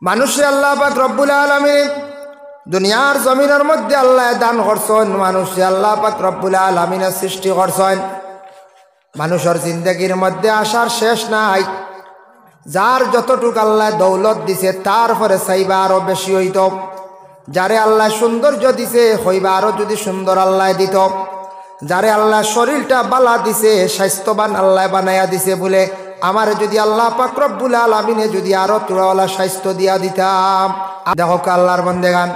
মানুষে আল্লাহ পাক রব্বুল আলামিন দুনিয়ার জমিনের মধ্যে আল্লাহ দান করছেন। মানুষে আল্লাহ পাক রব্বুল আলামিনের সৃষ্টি করছেন। মানুষের জিন্দগির মধ্যে আসার শেষ নাই। যার যতটুক আল্লাহ দৌলত দিছে তারপরে চাইবা আরো বেশি হইত। যারে আল্লাহ সৌন্দর্য দিছে হইবা আরো যদি সুন্দর আল্লাহ দিত। যারে আল্লাহ শরীরটা বালা দিছে স্বাস্থ্যবান আল্লাহ বানাইয়া দিছে বলে আমার যদি আল্লাহ পাক রব্বুল আলামিনে যদি আরো তোড়াওয়ালা স্বাস্থ্য দিয়া দিতাম। দেখো আল্লাহর বান্দেগান,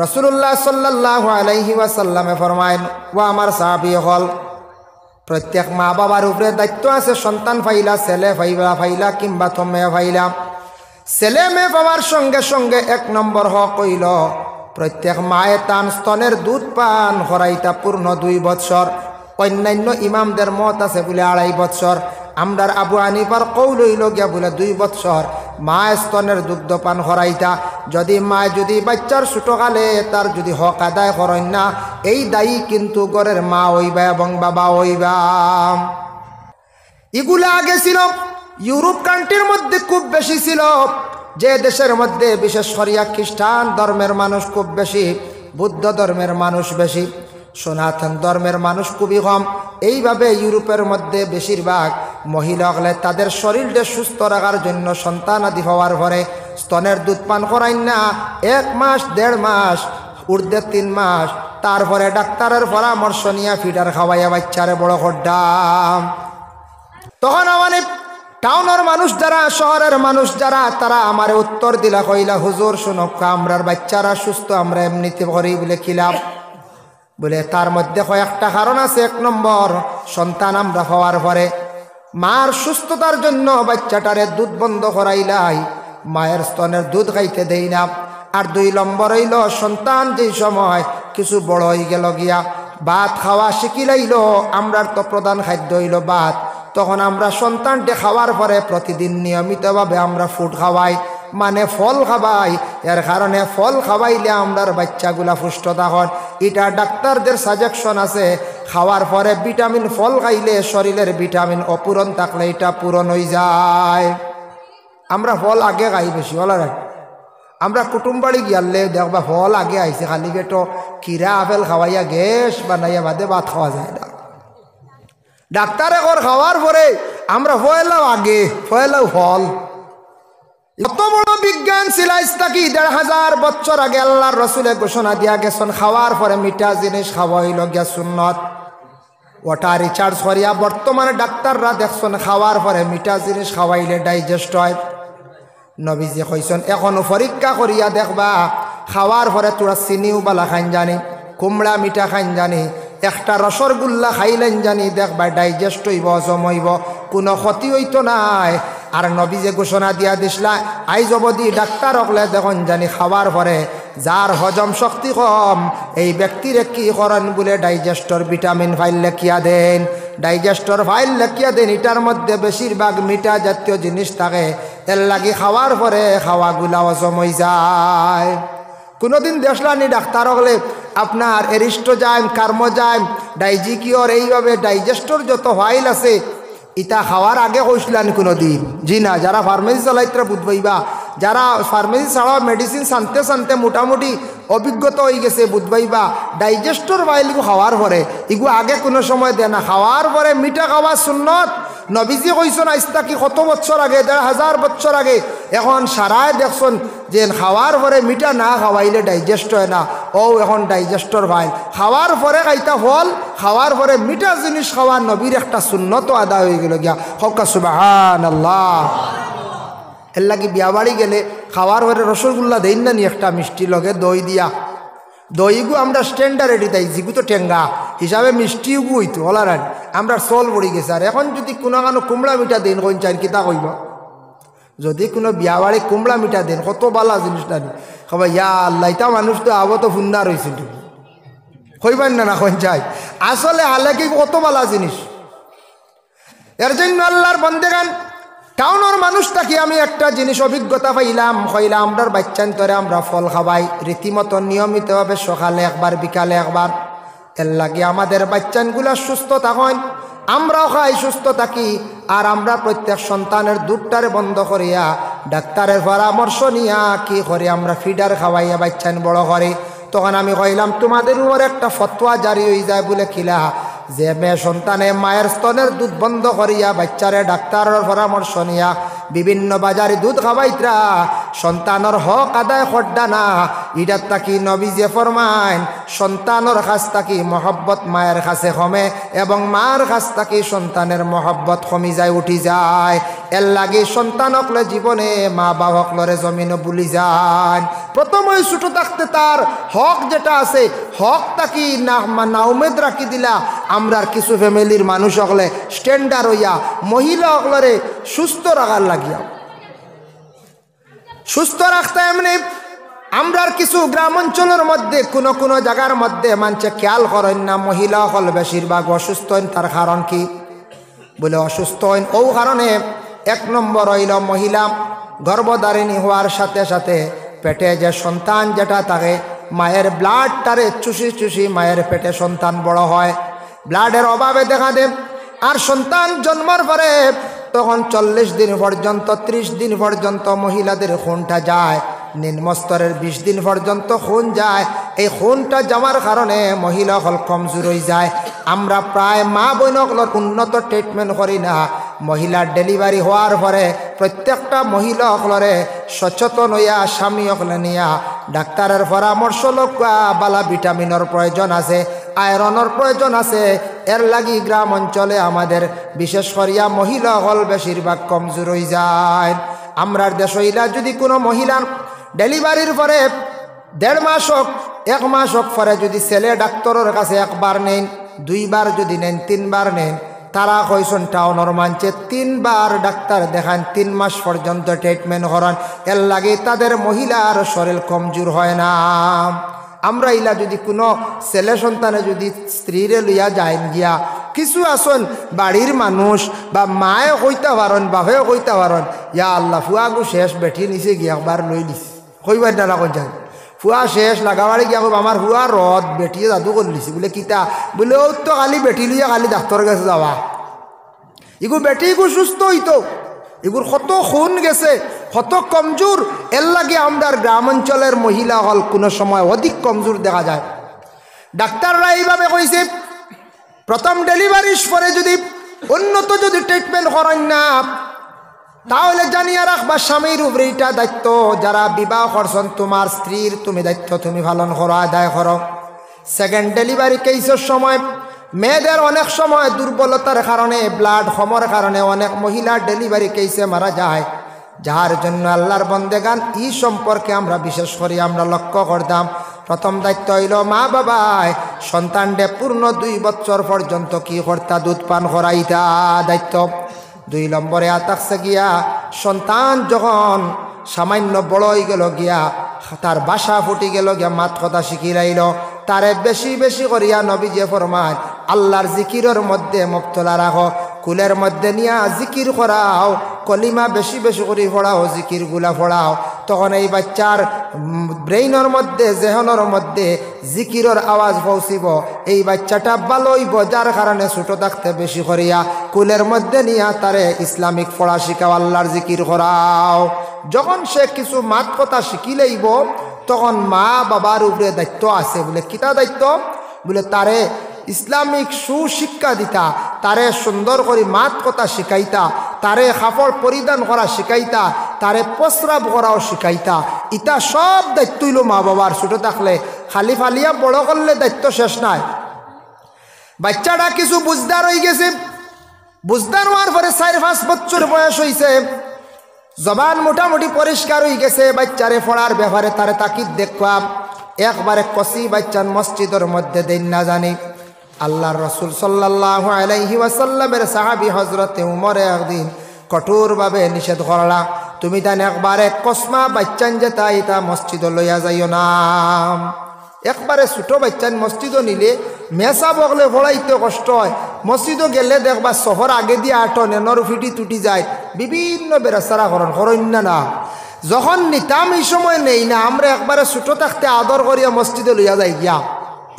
রাসূলুল্লাহ সাল্লাল্লাহু আলাইহি ওয়াসাল্লামে ফরমায়েন, ও আমার সাহাবী হল, প্রত্যেক মা বাবার উপরে দায়িত্ব আছে। সন্তান ফাইলা, ছেলে ফাইলা কিংবা মেয়ে ফাইলা, ছেলে মেয়ে পাওয়ার সঙ্গে সঙ্গে এক নম্বর হক হইল প্রত্যেক মায়ে তান স্তনের দুধ পান করাইতা পূর্ণ 2 বৎসর। অন্যান্য ইমামদের মত আছে বলে 2.5 বৎসর। আমরার আবু হানিফার কৌল হইল গিয়া বলে 2 বৎসর মা স্তনের দুগ্ধ পান করাইতা। যদি মা যদি বাচ্চার ছোটকালে তার যদি হক আদায় করেন না, এই দায়ী কিন্তু ঘরের মা হইবা এবং বাবা হইবা। এগুলা আগে ছিল ইউরোপ কান্ট্রির মধ্যে খুব বেশি ছিল, যে দেশের মধ্যে বিশেষ করিয়া খ্রিস্টান ধর্মের মানুষ খুব বেশি, বুদ্ধ ধর্মের মানুষ বেশি, সনাতন ধর্মের মানুষ খুবই কম। এইভাবে ইউরোপের মধ্যে বেশিরভাগ মহিলা হলে তাদের শরীরকে সুস্থ রাখার জন্য সন্তান আদি হওয়ার পরে স্তনের দুধ পান করাইন না। 1 মাস 1.5 মাস ঊর্ধ্বে 3 মাস, তারপরে ডাক্তারের পরামর্শ নিয়ে ফিডার খাওয়াইয়া বাচ্চারে বড় করতাম। তখন আমাদের টাউনের মানুষ যারা, শহরের মানুষ যারা, তারা আমার উত্তর দিলা কইলা, হুজুর শুনক, আমরার বাচ্চারা সুস্থ, আমরা এমনিতে করি বলে খিলাম বলে। তার মধ্যে কয়েকটা কারণ আছে। 1 নম্বর, সন্তান আমরা হওয়ার পরে মার সুস্থতার জন্য বাচ্চাটারে দুধ বন্ধ করাইলাই, মায়ের স্তনের দুধ খাইতে দেই না। আর 2 নম্বর হইল সন্তান যেই সময় কিছু বড় হয়ে গেল গিয়া ভাত খাওয়া শিখিলাইল, আমরার তো প্রধান খাদ্য হইল ভাত, তখন আমরা সন্তানটি খাওয়ার পরে প্রতিদিন নিয়মিতভাবে আমরা ফুড খাওয়াই, মানে ফল খাওয়াই। এর কারণে ফল খাওয়াইলে আমরার বাচ্চাগুলা পুষ্ট তখন। এটা ডাক্তারদের সাজেশন আছে, খাওয়ার পরে ভিটামিন ফল খাইলে শরীরের ভিটামিন অপূরণ থাকলে এটা পূরণ হয়ে যায়। আমরা ফল আগে খাই বেশি, বলা আমরা কুটুম বাড়ি গিয়ালে দেখবা ফল আগে আইছে, খালি পেটো কিরা আপেল খাওয়াইয়া গ্যাস বানাইয়া বাদে ভাত খাওয়া যায় না। ডাক্তারে কর খাওয়ার পরে আমরা ফয়লাও আগে, ফয়লাও ফল। এত বড় বিজ্ঞান ছিল আজ থাকি 1500 বছর আগে আল্লাহর রসুলে ঘোষণা দিয়া গেছেন, খাওয়ার পরে মিঠা জিনিস খাওয়া হইল গিয়া সুন্নত। ওটা রিচার্জ করিয়া বর্তমানে ডাক্তাররা দেখছেন খাওয়ার পরে মিঠা জিনিস খাওয়াইলে ডাইজেস্ট হয়। নবীজি কইছেন এখনো পরীক্ষা করিয়া দেখবা, খাওয়ার পরে তোরা চিনিও বালা খাইন জানি, কুমড়া মিঠা খাইন জানি, একটা রসগোল্লা খাইলেন জানি, দেখবা ডাইজেস্ট হইব, হজম হইব, কোনো ক্ষতি হইতো নাই। আর নবী যে ঘোষণা দিয়া দিসলা, আইজ অবধি ডাক্তার হকলে দেখুন জানি খাওয়ার পরে যার হজম শক্তি কম, এই ব্যক্তিরে কি করেন বলে ডাইজেস্টর ভিটামিন ফাইল লেখিয়া দেন, ডাইজেস্টর ফাইল লেখিয়া দেন। এটার মধ্যে বেশিরভাগ মিঠা জাতীয় জিনিস থাকে, এর লাগি খাওয়ার পরে খাওয়াগুলা হজম হয়ে যায়। কোনোদিন দেখলানি ডাক্তার হলে আপনার এরিস্টোজাইম, কার্মোজাইম, ডাইজিকিওর, এইভাবে ডাইজেস্টর যত ফাইল আছে ইটা খাওয়ার আগে কইসলানি কোনোদিন? জি না। যারা ফার্মেসি চালাইতে বুঝবাইবা, যারা ফার্মেসি ছাড়াও মেডিসিন সানতে সানতে মোটামুটি অভিজ্ঞতা হয়ে গেছে বুঝবাইবা, ডাইজেস্টর ফাইলগু খাওয়ার পরে এগু আগে কোনো সময় দেয় না। খাওয়ার পরে মিঠা খাওয়া সুন্নত। নবীজি কইছেন আজ থাকি কত বছর আগে, 1500 বছর আগে। এখন সারায় দেখছেন যে খাওয়ার পরে মিঠা না খাওয়াইলে ডাইজেস্ট হয় না। ও এখন ডাইজেস্টর ফাইল খাওয়ার পরে খাইতা ফল, খাওয়ার পরে মিঠা জিনিস খাওয়া নবীর একটা সুন্নত আদা হয়ে গেল গিয়া। হকা সুবহানাল্লাহ। এর লাগি বিয়া বাড়ি গেলে খাওয়ার পরে রসগোল্লা দেন না নি একটা মিষ্টি লগে দই দিয়া, দইগু আমরা স্ট্যান্ডার্ডে তাই জিগু তো টেঙ্গা হিসাবে মিষ্টিগু হইতো হলার আমরা চল পড়ি গেছে। আর এখন যদি কোনো কানো কুমড়া মিঠা দেন কইন চাই কিতা কইব, যদি কোনো বিয়া বাড়ি কুমড়া মিঠা দেন কত বালা জিনিস না নি কবা ইয়া আল্লাহ, ইতা মানুষ তো আবো তো ফুন্না রয়েছিল কইবেন না না কইন চাই, আসলে হালে কি কত বালা জিনিস। এর জন্য আল্লাহর বন্দেগান টাউনের মানুষ থাকি আমি একটা জিনিস অভিজ্ঞতা পাইলাম, কইলাম আমরার বাচ্চান তরে আমরা ফল খাওয়াই রীতিমতো নিয়মিতভাবে, সকালে একবার বিকালে একবার। এর লাগে আমাদের বাচ্চানগুলা সুস্থ থাকেন, আমরাও খাই সুস্থ থাকি, আর আমরা প্রত্যেক সন্তানের দুধটারে বন্ধ করিয়া ডাক্তারের পরামর্শ নিয়া কি করি আমরা ফিডার খাওয়াইয়া বাচ্চান বড় করি। তখন আমি কইলাম তোমাদের উপর একটা ফতোয়া জারি হয়ে যায় বলে খিলা, যে মেয়ে সন্তানে মায়ের স্তনের দুধ বন্ধ করিয়া বাচ্চারে ডাক্তারের পরামর্শ নিয়া বিভিন্ন বাজারে দুধ খাওয়াইতরা সন্তানের হক আদায় করডা না। ইটার তাকি নবী যে ফরমাইন সন্তানের কাছ থাকি মহব্বত মায়ের কাছে কমে এবং মার কাছ থাকি সন্তানের মহব্বত কমি যায়, উঠি যায়। এর লাগে সন্তানকলে জীবনে মা বাবকলরে জমিন ভুলি যায়। প্রথমে ছোট থাকতে তার হক যেটা আছে হক তাকি না উমেদ রাখি দিলা। আমরার কিছু ফ্যামিলির মানুষ হকলে স্ট্যান্ডার হইয়া মহিলা হকলরে সুস্থ রাখার লাগিয়া, সুস্থ রাখতে এমনি আমরার কিছু গ্রাম অঞ্চলের মধ্যে কোনো জায়গার মধ্যে মানুষে খেয়াল করেন না মহিলা হল বেশিরভাগ অসুস্থ হন। তার কারণ কি বলে অসুস্থ হন ও কারণে এক নম্বর হইল মহিলা গর্ভধারিণী হওয়ার সাথে সাথে পেটে যে সন্তান যেটা থাকে মায়ের ব্লাডটারে চুষি চুষি মায়ের পেটে সন্তান বড় হয়, ব্লাডের অভাবে দেখা দেয়। আর সন্তান জন্মের পরে তখন 40 দিন পর্যন্ত 30 দিন পর্যন্ত মহিলাদের খুনটা যায়, নিম্নস্তরের 20 দিন পর্যন্ত খুন যায়। এই খুনটা যাওয়ার কারণে মহিলা হল কমজোর হয়ে যায়। আমরা প্রায় মা বোনগুলোর উন্নত ট্রিটমেন্ট করি না। মহিলার ডেলিভারি হওয়ার পরে প্রত্যেকটা মহিলা হলরে সচেতন হইয়া স্বামী হলে নিয়া ডাক্তারের পরামর্শ লোকা বালা ভিটামিনের প্রয়োজন আছে, আয়রনের প্রয়োজন আছে। এর লাগি গ্রাম অঞ্চলে আমাদের বিশেষ করিয়া মহিলা হল বেশিরভাগ কমজোর হয়ে যায়। আমরার দেশ হইলা যদি কোনো মহিলার ডেলিভারির পরে 1.5 মাস হোক 1 মাস হোক পরে যদি ছেলে ডাক্তারের কাছে একবার নেন, 2 বার যদি নেন, 3 বার নেন, তারা কইসন টাউনের মানছে 3 বার ডাক্তার দেখান, 3 মাস পর্যন্ত ট্রিটমেন্ট করান। এর লাগে তাদের মহিলার শরীর কমজোর হয় না। আমরা ইলা যদি কোনো ছেলে সন্তানে যদি স্ত্রীরে লইয়া যায় গিয়া কিছু আসন বাড়ির মানুষ বা মায়ে কইতে পারেন বাপেও কইতে পারেন ইয়া আল্লাহ ফুয়াগু শেষ বেঠি নিচে গিয়া একবার লই নিস কইবার না কোন যায় ফুয়া শেষ লাগাবাড়ি গিয়া আমার ফুয়া রদ বেটিয়ে জাদু করে লিছি বলে কিতা বলে ও তো খালি বেটি লইয়া খালি ডাক্তারের কাছে যাওয়া এগু বেটি এগু সুস্থ হইতো এগুর কত খুন গেছে কত কমজোর। এর লাগে আমরা গ্রাম অঞ্চলের মহিলা হল কোনো সময় অধিক কমজোর দেখা যায়। ডাক্তাররা এইভাবে কইছে প্রথম ডেলিভারির পরে যদি উন্নত যদি ট্রিটমেন্ট করেন না তাহলে জানিয়া রাখবা স্বামীর উপরে এটা দায়িত্ব, যারা বিবাহ করছেন তোমার স্ত্রীর তুমি দায়িত্ব তুমি পালন করো, আদায় করো। সেকেন্ড ডেলিভারি কেসের সময় মেয়েদের অনেক সময় দুর্বলতার কারণে ব্লাড কমর কারণে অনেক মহিলা ডেলিভারি কেসে মারা যায়, যার জন্য আল্লাহর বন্দেগান এই সম্পর্কে আমরা বিশেষ করে আমরা লক্ষ্য করতাম। প্রথম দায়িত্ব হইল মা বাবায় সন্তানকে পূর্ণ 2 বছর পর্যন্ত কি করতা দুধ পান করাইতা দায়িত্ব। 2 নম্বরে আতাকছে গিয়া সন্তান যখন সামান্য বড় হয়ে গেল গিয়া তার বাসা ফুটি গেল গিয়া মাত কথা শিখি লাইল তারে বেশি বেশি করিয়া নবীজি ফরমায় আল্লাহর জিকিরের মধ্যে মুক্তলা রাখো, কুলের মধ্যে নিয়া জিকির করাও, কলিমা বেশি বেশি করে পড়াও, জিকিরগুলা পড়াও। তখন এই বাচ্চার ব্রেইনের মধ্যে জেহনের মধ্যে জিকিরের আওয়াজ পৌঁছিব, এই বাচ্চাটা ভালো হইব। যার কারণে ছোটো থাকতে বেশি করিয়া কুলের মধ্যে নিয়া তারে ইসলামিক পড়া শিখাও, আল্লাহর জিকির করাও। যখন সে কিছু মাত কথা শিখি লইব তখন মা বাবার উপরে দায়িত্ব আছে। বলে কিতা দায়িত্ব? বলে তারে ইসলামিক সুশিক্ষা দিতা, তারে সুন্দর করে মাত কথা শিখাইতা, তারে কাপড় পরিধান করা শিখাইতা, তারে প্রস্রাব করাও শিখাইতা। ইটা সব দায়িত্ব হইল মা বাবার। ছোটো থাকলে খালি ফালিয়া বড় করলে দায়িত্ব শেষ নাই। বাচ্চাটা কিছু বুঝদার হয়ে গেছে, বুঝদার হওয়ার পরে 4-5 বছর বয়স হয়েছে, জবান মোটামুটি পরিষ্কার হয়ে গেছে, বাচ্চারে পড়ার ব্যাপারে তারে তাকিদ দেখলাম একবারে কষি বাচ্চান মসজিদের মধ্যে দেন না জানি। আল্লাহর রসুল সাল্লাল্লাহু আলাইহি ওয়াসাল্লামের সাহাবী হজরতে উমরে একদিন কঠোরভাবে নিষেধ করলা, তুমি তান একবারে কসমা বাচ্চান যেটা এটা মসজিদ লইয়া যাইও না। একবারে ছোটো বাচ্চান মসজিদও নিলে মেসা বগলে পড়াইতে কষ্ট হয়, মসজিদও গেলে দেখবা শহর আগে দিয়ে আটো নেনর ফিটি টুটি যায়, বিভিন্ন বেরাসারা করেন না। যখন নিতাম এই সময় নেই না, আমরা একবারে ছোটো থাকতে আদর করিয়া মসজিদে লইয়া যাই গিয়া,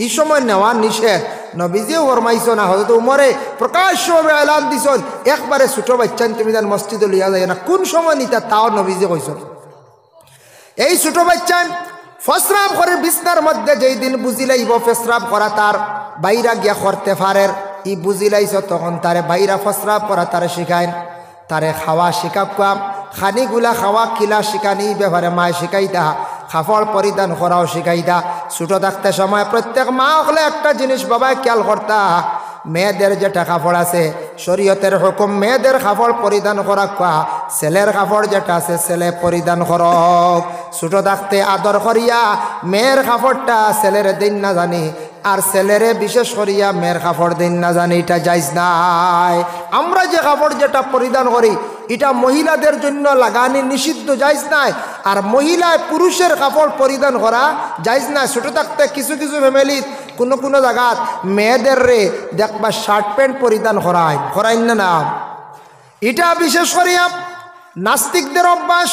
এই সময় নেওয়া নিষেধ। নবীজিও ফরমাইছো না, হযরত উমরে প্রকাশ্যভাবে এলান দিছেন একবারে ছোট বাচ্চান তুমি যেন মসজিদে লইয়া যায় না, কোন সময় নিতা তাও নবীজি কইছেন। এই ছোট বাচ্চান ফসরাব করে বিছনার মধ্যে যেই দিন বুঝিলাইব ফেসরাব করা তার বাইরা গিয়া করতে পারের, ই বুঝিলাইছ তখন তারে বাইরা ফসরাব করা তারে শিখায়, তারে খাওয়া শিখাবা, খানিগুলা খাওয়া কিলা শিখানি ব্যাপারে মায় শিখাইতা, কাপড় পরিধান করাও শিখাইতা। ছোটো থাকতে সময় প্রত্যেক মা হলে একটা জিনিস বাবা খেয়াল করতা, মেয়েদের যেটা কাপড় আছে শরীয়তের হুকুম মেয়েদের কাপড় পরিধান করা কোয়া, ছেলের কাপড় যেটা আছে ছেলে পরিধান করক। ছোটো থাকতে আদর করিয়া মেয়ের কাপড়টা ছেলের দিন না জানি, আর ছেলেরে বিশেষ করিয়া মেয়ের কাপড় দিন না জানি, এটা জায়জ নাই। আমরা যে কাপড় যেটা পরিধান করি এটা মহিলাদের জন্য লাগানি নিষিদ্ধ, জায়জ নাই। আর মহিলায় পুরুষের কাপড় পরিধান করা জায়জ নাই। ছোটো থাকতে কিছু কিছু ফ্যামিলির কোনো কোনো জায়গাত মেয়েদের রে দেখবা শার্ট প্যান্ট পরিধান করায় না, এটা বিশেষ করিয়া নাস্তিকদের অভ্যাস।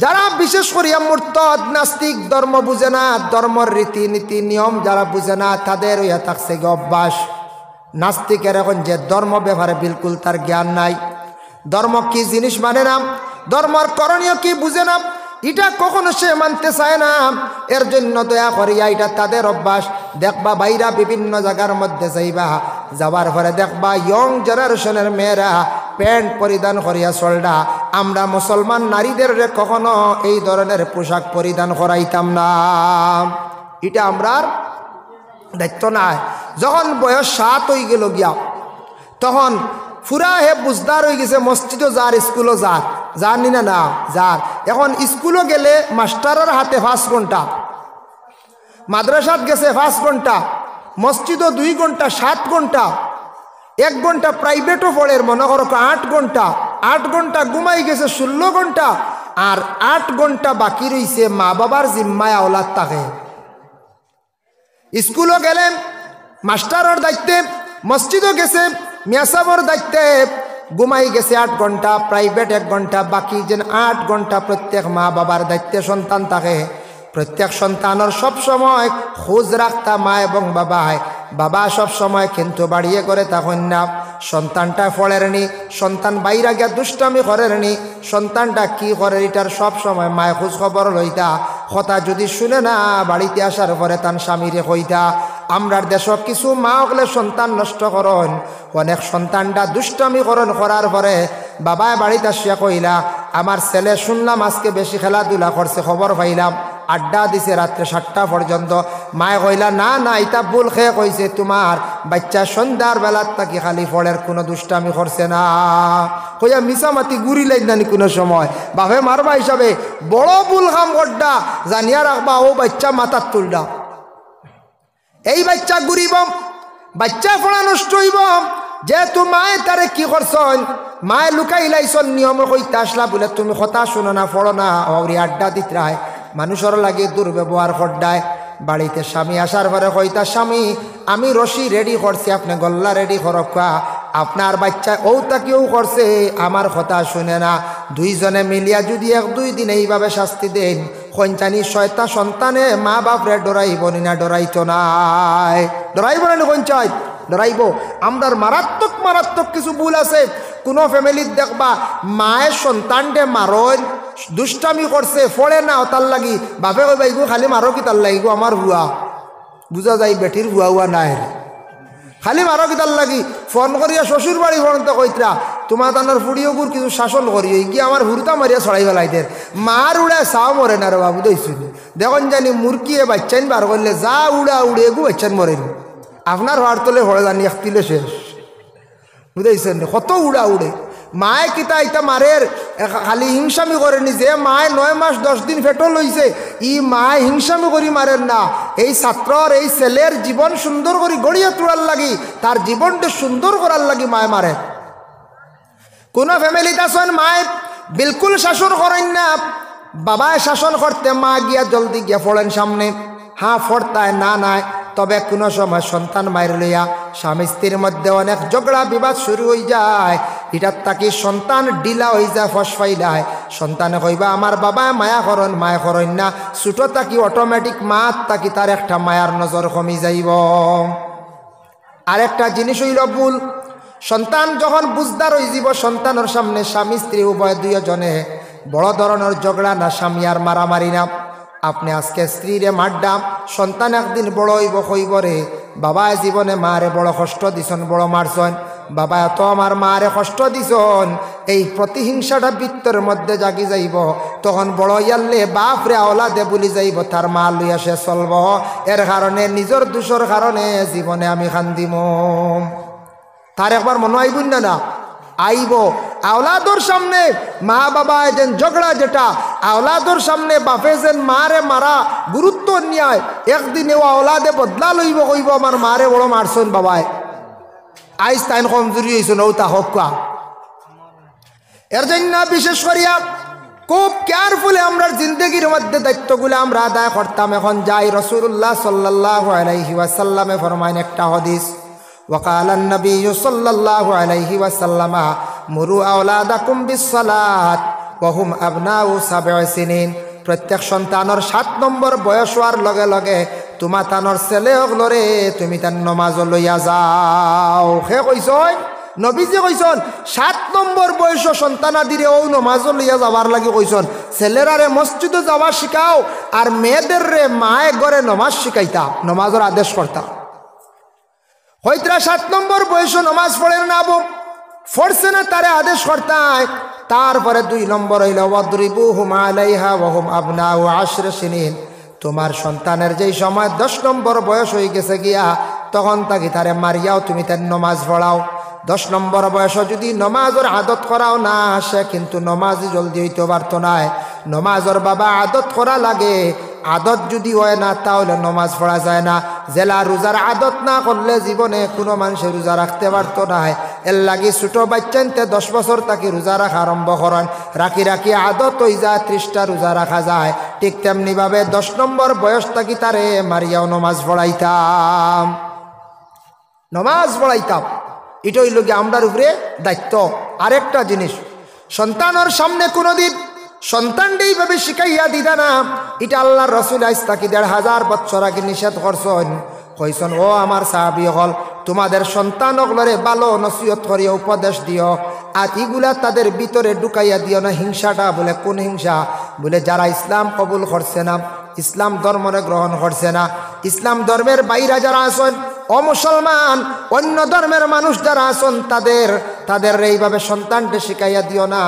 যারা বিশেষ করিয়া মুরতাদ নাস্তিক, ধর্ম বুঝে না, ধর্মের রীতিনীতি নিয়ম যারা বুঝে না তাদের ইয়া থাকছে অভ্যাস। নাস্তিকের এখন যে ধর্ম ব্যাপারে বিলকুল তার জ্ঞান নাই, ধর্ম কি জিনিস মানে না, ধর্মের করণীয় কি বুঝে না, এটা কখনো সে মানতে চায় না। এর জন্য দয়া করিয়া এটা তাদের অভ্যাস। দেখবা বাইরা বিভিন্ন জায়গার মধ্যে যাবার পরে দেখবা ইয়ং জেনারেশনের মেয়েরা প্যান্ট পরিধান করিয়া চলডা। আমরা মুসলমান নারীদের কখনো এই ধরনের পোশাক পরিধান করাইতাম না, এটা আমরার দায়িত্ব নাই। যখন বয়স 7 হয়ে গেল গিয়া তখন ফুরা হে বুঝদার হয়ে গেছে, মসজিদও যার স্কুলও জানি না না যার। এখন স্কুলও গেলে মাস্টারের হাতে 5 ঘন্টা, মাদ্রাসাত গেছে 5 ঘন্টা, মসজিদও 2 ঘন্টা, 7 ঘন্টা, 1 ঘন্টা প্রাইভেটও পড়ে, মনে করো 8 ঘন্টা, 8 ঘন্টা ঘুমাই গেছে 16 ঘন্টা, আর 8 ঘন্টা বাকি রয়েছে মা বাবার জিম্মায় আওলাদ থাকে। স্কুলও গেলেন মাস্টারের দায়িত্বে, মসজিদও গেছে মিয়াসাবর দায়িত্বে, ঘুমাই গেছে 8 ঘন্টা, প্রাইভেট 1 ঘন্টা, বাকি যেন 8 ঘন্টা প্রত্যেক মা বাবার দায়িত্বে সন্তান থাকে। প্রত্যেক সন্তানের সব সময় খোঁজ রাখতা মা এবং বাবায়। বাবা সব সময় কিন্তু বাড়িয়ে করে তখন না, সন্তানটা পড়েনি, সন্তান বাইরা গিয়া দুষ্টামি করেনি, সন্তানটা কি করে এটার সব সময় মায় খোঁজ খবর লইতা। কথা যদি শুনে না বাড়িতে আসার পরে তার স্বামীরে কইতা। আমরার দেশ কিছু মা হলে সন্তান নষ্ট করন, অনেক সন্তানটা দুষ্টামি করার পরে বাবায় বাড়িতে আসিয়া কইলা আমার ছেলে শুনলাম আজকে বেশি খেলাধুলা করছে, খবর পাইলাম, আড্ডা দিছে রাত্রে 7টা পর্যন্ত। মায়ে কইলা না না এটা ভুল খেয়ে কইছে, তোমার বাচ্চা সন্ধ্যার বেলার তাকে খালি ফলের কোনো দুষ্টামি করছে না। কইয়া মিসামাতি গুড়ি লাইন নানি কোনো সময় বাপে মারবা হিসাবে বড় ভুল কাম করডা, জানিয়া রাখবা ও বাচ্চা মাথার তুলডা। এই বাচ্চা ঘুরিব, বাচ্চা ফোড়া নষ্ট হইব, যেহেতু মায়ে তারে কি করছন, মায়ে লুকাই লাইছন নিয়ম কইতে আসলা বলে তুমি কথা শুনো না, পড়ো না, ওরি আড্ডা দিত রায়, মানুষের লাগে দুর্ব্যবহার করডায়। বাড়িতে স্বামী আসার পরে কইতা স্বামী আমি রশি রেডি করছি, আপনি গল্লা রেডি করকা, আপনার বাচ্চা ও তাকেও করছে, আমার কথা শুনে না। দুইজনে মিলিয়া যদি 1-2 দিন এইভাবে শাস্তি দেন, কঞ্চানি শয়তা সন্তানে মা বাপরে ডরাইব না, ডরাইতো নাই, ডরাইব না কঞ্চাই ডরাইব। আমরার মারাত্মক মারাত্মক কিছু ভুল আছে। কোনো ফ্যামিলির দেখবা মায়ের সন্তানটে মারন, দুষ্টামি করছে, ফোড়ে না, তার লাগি বাপে কইবা ইগো খালি মারো কি তার লাগি, আমার হুয়া বুঝা যায় বেটির হুয়া নাই, খালি মারো কি তার লাগি। ফোন করিয়া শ্বশুর বাড়ি ফোনতে কইতরা তোমার তানোর ফুড়িও গুড় কিছু শাসন করিও, গিয়ে আমার হুরতা মারিয়া ছড়াই ফেলাইদের, মার উড়ে চাও মরে না রে বাবু দেখছি, দেখুন জানি মুরকিয়ে বাচ্চান বার করলে যা উড়া উড়ে গু বাচ্চান মরেন, আপনার হওয়ার তোলে হরে জানি একতিলে শেষ, বুঝেছেন কত উড়া উড়ে। মায়ে কিতা ইতা মারের খালি হিংসামি করেনি, যে মায়ে 9 মাস 10 দিন ফেটো লইছে ই মায়ে হিংসামি করি মারেন না। এই ছাত্রর এই ছেলের জীবন সুন্দর করে গড়িয়ে তোলার লাগি, তার জীবনটা সুন্দর করার লাগি মায়ে মারে। কোনো ফ্যামিলিতে আছেন মায়ে বিলকুল শাসন করেন না, বাবায় শাসন করতে মা গিয়া জলদি গিয়া পড়েন সামনে, হ্যাঁ ফোরতায় না নাই। তবে কোনো সময় সন্তান মায়ের লইয়া স্বামী স্ত্রীর মধ্যে অনেক ঝগড়া বিবাদ শুরু হয়ে যায়, এটার তাকি সন্তান ডিলা হয়ে যায়, ফসফাইলায়। সন্তানে কইবা আমার বাবা মায়া করেন, মায়া করেন না, ছোটো তাকি অটোমেটিক মাত তাকি তার একটা মায়ার নজর কমি যাইব। আরেকটা জিনিস হইল ভুল, সন্তান যখন বুঝদার হয়ে যাব, সন্তানের সামনে স্বামী স্ত্রী উভয় দুইজনে বড় ধরনের ঝগড়া না, স্বামী আর মারামারি না। আপনি আজকে স্ত্রীরে মারডাম, সন্তান একদিন বড় হইব, কইব রে বাবা জীবনে মারে বড় কষ্ট দিছন, বড় মারছন, বাবা এত আমার মারে কষ্ট দিছন। এই প্রতিহিংসাটা বৃত্তের মধ্যে জাগি যাইব, তখন বড় ইয়াল্লে বাপরে আওলাদে বলি যাইব তার মা লইয়া সে চলব, এর কারণে নিজের দোষের কারণে জীবনে আমি খান্দিম। তার একবার মনে আইব না আইব। আওলাদর সামনে মা বাবা যেন ঝগড়া, যেটা আওলাদর সামনে বাপে যেন মারে মারা গুরুত্ব নিয়ায়, একদিনে ও আওলাদে বদলা লইব, কইব আমার মারে বড় মারছন বাবায়, আইস তাইন কমজোরি হয়েছে নৌতা হকা। এর জন্য বিশেষ করিয়া খুব কেয়ারফুলি আমরা জিন্দগির মধ্যে দায়িত্বগুলো আমরা আদায় করতাম। এখন যাই রাসূলুল্লাহ সাল্লাল্লাহু আলাইহি ওয়াসাল্লামে ফরমাইন একটা হাদিস, وقال النبي صلى الله عليه وسلم مروا أولادكم بالصلاة وهم أبناء 7 سنين। প্রত্যেক সন্তানের 7 নম্বর বয়স হওয়ার লগে লগে তোমার তানোর ছেলে হগলরে তুমি তার নমাজ লইয়া যাও। সে কইছন নবীজি কইছন 7 নম্বর বয়স সন্তানাদিরে ও নমাজ লইয়া যাবার লাগি কইছন। ছেলেরারে মসজিদে যাওয়া শিখাও, আর মেয়েদের রে মায়ে ঘরে নমাজ শিখাইতা, নমাজের আদেশ করতা। হয়তরা 7 নম্বর বয়স নমাজ পড়েন না, ফরছে না, তারে আদেশ করতায়। তারপরে 2 নম্বর হইল ওয়াদরিবুহুম আলাইহা ওয়া হুম আবনাউ 10 সিনিন। তোমার সন্তানের যেই সময় 10 নম্বর বয়স হয়ে গেছে গিয়া, তখন তাকে তারে মারিয়াও তুমি তার নমাজ পড়াও। 10 নম্বর বয়স যদি নমাজের আদত করাও না, সে কিন্তু নমাজই জলদি হইতে পারতো না। নমাজের বাবা আদত করা লাগে, আদত যদি হয় না তাহলে নমাজ পড়া যায় না। জেলা রোজার আদত না করলে জীবনে কোনো মানুষের রোজা রাখতে পারতো না। এর লাগি ছোটো বাচ্চানতে 10 বছর তাকে রোজা রাখা আরম্ভ করেন, রাখি রাখি আদত হয়ে যায় 30টা রোজা রাখা যায়। ঠিক তেমনিভাবে 10 নম্বর বয়স থাকি তারে মারিয়াও নমাজ পড়াইতাম, নমাজ পড়াইতাম। এটা হইল কি আমরার উপরে দায়িত্ব। আরেকটা জিনিস, সন্তানের সামনে কোনোদিন সন্তানটা এইভাবে শিখাইয়া দিদা না, এটা আল্লাহর রাসূল আজ তাকে 1500 বছর আগে নিষেধ করছেন। কইছেন ও আমার সাহাবী হল, তোমাদের সন্তান হলরে ভালো নসিহত করিয়া উপদেশ দিও, আর এগুলা তাদের ভিতরে ঢুকাইয়া দিও না। হিংসাটা বলে কোন হিংসা? বলে যারা ইসলাম কবুল করছে না, ইসলাম ধর্মরে গ্রহণ করছে না, ইসলাম ধর্মের বাইরে যারা আছেন, অমুসলমান অন্য ধর্মের মানুষ যারা আছেন, তাদের এইভাবে সন্তানকে শিখাইয়া দিও না।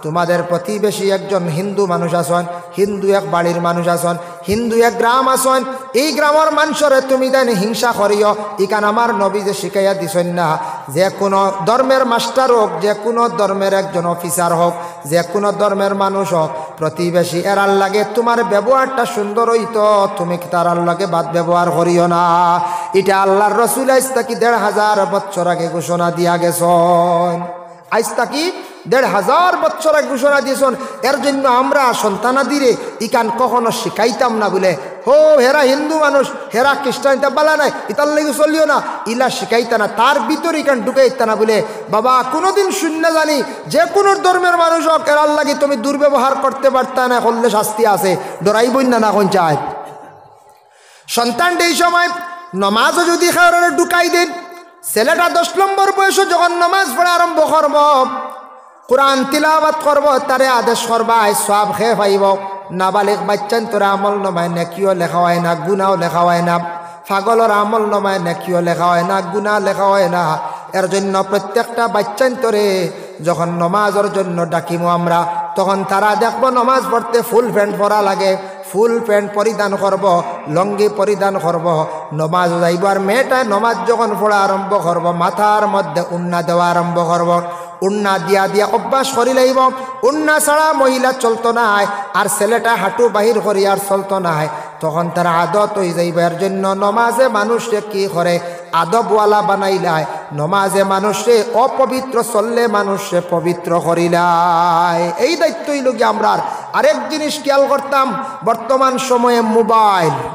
তোমাদের প্রতিবেশী একজন হিন্দু মানুষ আছেন, হিন্দু এক বাড়ির মানুষ আছেন, হিন্দু এক গ্রাম আছেন, এই গ্রামের মানুষরে তুমি দেন হিংসা করিও। ইকান আমার নবী যে শিখাইয়া দিছেন না, যে কোনো ধর্মের মাস্টার হোক, যে কোনো ধর্মের একজন অফিসার হোক, যে কোনো ধর্মের মানুষ হোক, প্রতিবেশী এরার লাগে তোমার ব্যবহারটা সুন্দর হইতো, তুমি তারার লাগে বাদ ব্যবহার করিও না। এটা আল্লাহর রাসূল আজ তাকি 1500 বছর আগে ঘোষণা দিয়া গেছেন। আজ তাকি 1500 বছর আগে ঘোষণা দিয়েছেন। এর জন্য আমরা সন্তানাদিরে ইকান কখনো শিখাইতাম না বলে হো হেরা হিন্দু মানুষ, হেরা খ্রিস্টানিতা বালা নাই, ইতার লেগে চলিও না, ইলা শিখাইতা না, তার ভিতরে ইকান ঢুকাইতা না বলে। বাবা কোনোদিন শূন্য জানি যে কোনো ধর্মের মানুষ হোক, এরার লাগে তুমি দুর্ব্যবহার করতে পারতা না, করলে শাস্তি আছে, ডরাইবই না না কোন চায়। সন্তানটা এই সময় নমাজও যদি খাওয়ারে ঢুকাই দেন, ছেলেটা 10 নম্বর বয়সে যখন নমাজ পড়া আরম্ভ করব, কোরআন তিলাওয়াত করব, তারে আদেশ করবা, সব খেয়ে পাইব। নাবালিক বাচ্চান তোরা আমল নমায় নেকিও লেখা হয় না, গুনাও লেখা হয় না। পাগলের আমল নমায় নেকিও লেখা হয় না, গুনাহ লেখা হয় না। এর জন্য প্রত্যেকটা বাচ্চান তোরে যখন নমাজের জন্য ডাকিমো আমরা, তখন তারা দেখবো নমাজ পড়তে ফুল প্যান্ট পরা লাগে, ফুল প্যান্ট পরিধান করব, লঙ্গি পরিধান করব, নমাজ যাইব। আর মেয়েটা নমাজ যখন পড়া আরম্ভ করব, মাথার মধ্যে উন্না দেওয়া আরম্ভ করব, উন্না দিয়া দিয়া অভ্যাস করি লাইব। উন্না ছাড়া মহিলা চলতো না, আর ছেলেটা হাঁটু বাহির করি আর চলতো না, তখন তারা আদত হয়ে যাইব। এর জন্য নমাজে মানুষে কি করে আদবওয়ালা বানাইলায়, নমাজে মানুষে অপবিত্র চললে মানুষে পবিত্র করিলায়। এই দায়িত্বই লোক আমরা। আরেক জিনিস খেয়াল করতাম, বর্তমান সময়ে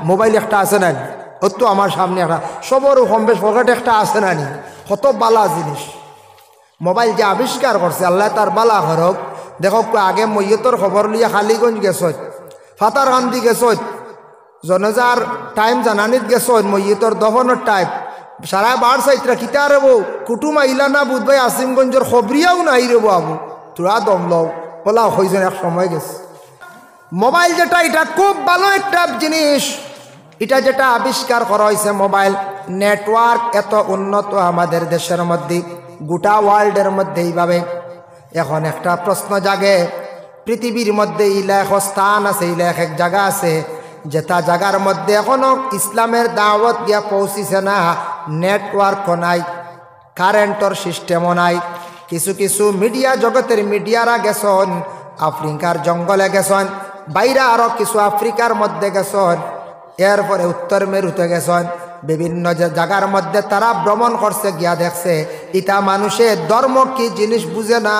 মোবাইল একটা আছে না, তো আমার সামনে একটা সবর কম বেশ পকেটে একটা আছে না, কত বালা জিনিস মোবাইল যে আবিষ্কার করছে, আল্লাহ তার বালা করক। দেখো আগে মৈয়তর খবর লিয়ে খালিগঞ্জ গেছত, ফাতারকান্দি গেছত, জনজার টাইম জানানিত গেছত, মৈয়তর দফনের টাইম, সারা বার সাইতরা কিতা রেব কুটুম আইলা না বুধ ভাই আসিমগঞ্জের খবরিয়াও নাই রেব আবু তোরা দম লও বলা হয়েছে এক সময় গেছে। মোবাইল যেটা এটা খুব ভালো একটা জিনিস, এটা যেটা আবিষ্কার করা হয়েছে মোবাইল নেটওয়ার্ক এত উন্নত আমাদের দেশের মধ্যে, গোটা ওয়ার্ল্ডের মধ্যে এইভাবে। এখন একটা প্রশ্ন জাগে, পৃথিবীর মধ্যে ইলা এক স্থান আছে, ইলা এক জায়গা আছে যেটা জায়গার মধ্যে এখনো ইসলামের দাওয়াত গিয়া পৌঁছিছে না, নেটওয়ার্কও নাই, কারেন্টর সিস্টেমও নাই। কিছু কিছু মিডিয়া জগতের মিডিয়ারা গেছেন আফ্রিকার জঙ্গলে গেছেন, বাইরে আরও কিছু আফ্রিকার মধ্যে গেছেন, এরপরে উত্তর মেরুতে গেছেন, বিভিন্ন যে জায়গার মধ্যে তারা ভ্রমণ করছে, গিয়া দেখছে ইটা মানুষের ধর্ম কি জিনিস বুঝে না।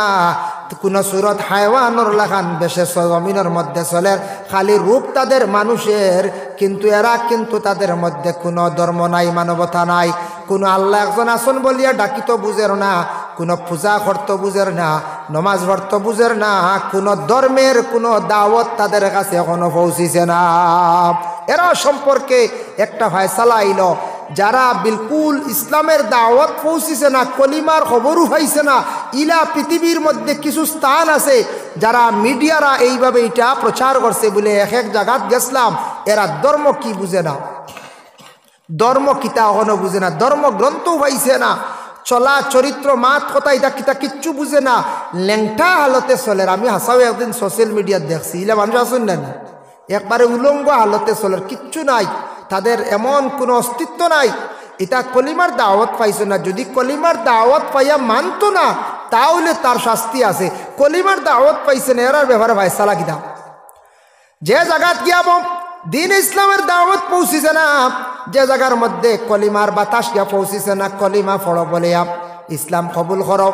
কোনো সুরত হায়ওয়ানোর লাখান বেশে জমিনের মধ্যে চলে, খালি রূপ তাদের মানুষের, কিন্তু এরা কিন্তু তাদের মধ্যে কোনো ধর্ম নাই, মানবতা নাই, কোনো আল্লাহ একজন আসন বলিয়া ডাকিত বুঝের না, কোনো পূজা করতে বুঝের না, নমাজ পড়তে বুঝের না, কোনো ধর্মের কোনো দাওয়াত তাদের কাছে এখনো পৌঁছিছে না। এরা সম্পর্কে একটা ফয়সালা আইল, যারা বিলকুল ইসলামের দাওয়াত পৌঁছিছে না, কলিমার খবরও পাইছে না, ইলা পৃথিবীর মধ্যে কিছু স্থান আছে যারা মিডিয়ারা এইভাবে এটা প্রচার করছে বলে এক এক জায়গাত গেছিলাম, এরা ধর্ম কি বুঝে না, ধর্ম কিতা এখনো বুঝে না, ধর্মগ্রন্থও পাইছে না, চলা চরিত্র মাত কথা এটা কিতা কিচ্ছু বুঝে না, ল্যাংটা হালতে চলে। আমি হাসাও একদিন সোশ্যাল মিডিয়াত দেখছি, ইলা মানুষ আসুন না একবারে উলঙ্গ হালতে চলে, কিচ্ছু নাই, তাদের এমন কোনো অস্তিত্ব নাই। এটা কলিমার দাওয়াত পাইছে না, যদি কলিমার দাওয়াত পাইয়া মানতো না তাহলে তার শাস্তি আছে। কলিমার দাওয়াত পাইছে না, এরার ব্যাপারে ফয়সালা কিতা। যে জায়গাত গিয়াব দিন ইসলামের দাওয়াত পৌঁছিছে না, যে জায়গার মধ্যে কলিমার বাতাস গিয়া পৌঁছিছে না, কলিমা ফড়ো বলিয়া ইসলাম কবুল করো,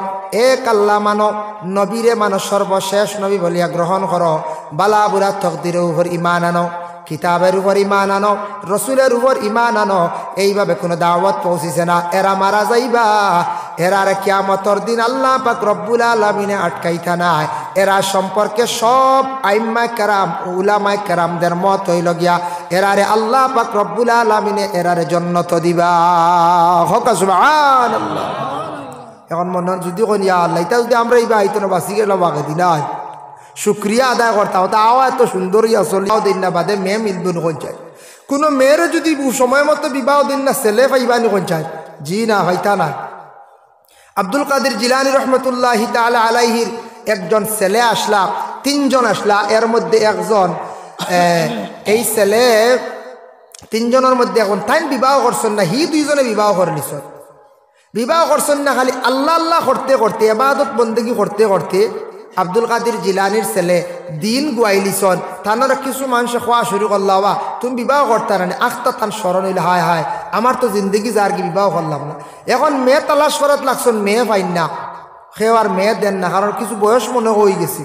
এক আল্লাহ মানো, নবীরে মানো, সর্বশেষ নবী বলিয়া গ্রহণ করো, বালা বুড়া তকদিরের উপর ইমান আনো, কিতাবের উপর ইমান আনো, রসুলের উপর ইমান আনো, এইভাবে কোনো দাওয়াত পৌঁছিছে না, এরা মারা যাইবা। এরার কিয়ামতর দিন আল্লাহ পাক রব্বুল আলামিনে আটকাইতা নাই। এরা সম্পর্কে সব আইম্মাই কেরাম উলামাই কেরামদের মত হইল গিয়া এরারে আল্লাহ পাক রব্বুল আলামিনে এরারে জান্নাত দিবা। হক সুবহানাল্লাহ। এখন মনে যদি কোন ইয়া আল্লাহ, এটা যদি আমরা এইবা আইতো না বাসি গেলাম আগে দিনাই শুক্রিয়া আদায় করতাম, তা আওয়া এত সুন্দরই আসল দিন না বাদে মেয়ে মিলবেন কোন চাই, কোনো মেয়েরও যদি সময় মতো বিবাহ দিন না ছেলে পাইবানি কোন চাই, জি না হইতা না। আব্দুল কাদের জিলানী রহমতুল্লাহি তাআলা আলাইহির একজন ছেলে আসলা, তিনজন আসলা, এর মধ্যে একজন এই ছেলে তিনজনের মধ্যে এখন তাই বিবাহ করছেন না, হি দুইজনে বিবাহ করে নিছেন। বিবাহ করছেন না, খালি আল্লাহ আল্লাহ করতে করতে ইবাদত বন্দেগী করতে করতে আব্দুল কাদের জিলানির ছেলে দিন গুয়াইলিছন। তানারা কিছু মানুষ খোয়া শুরু করলাবা, তুমি বিবাহ করতে না, আখতা তান স্মরণ হইলে হায় হায় আমার তো জিন্দগি যার কি বিবাহ করলাম না। এখন মেয়ে তালাশ করাত লাগছেন, মেয়ে পাইন না, সেও আর মেয়ে দেন না, কারণ কিছু বয়স মনে হয়ে গেছে।